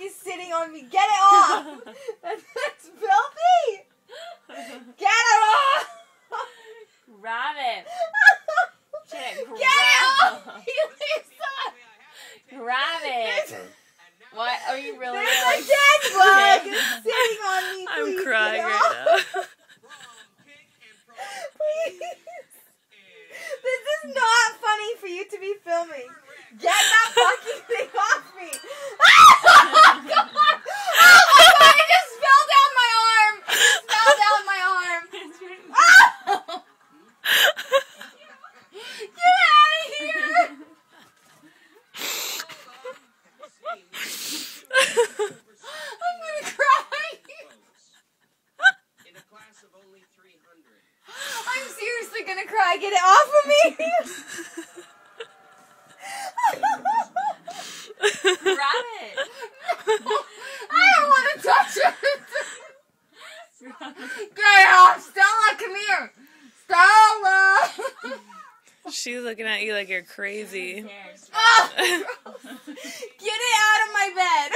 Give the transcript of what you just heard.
is sitting on me. Get it off. That's filthy. Get it off. Rabbit. Get it off. Grab it. What? Are you really? There's a dead bug sitting on me. Please I'm crying right now. Please. This is not funny for you to be filming. Get that fucking thing off me. Oh my god! Oh my god! It just fell down my arm. It just fell down my arm. Oh! Get out of here! I'm gonna cry. In a class of only 300. I'm seriously gonna cry. Get it off of me. Grab it. I don't want to touch it. Get it off. Stella, come here. Stella. She's looking at you like you're crazy. Oh, gross. Get it out of my bed.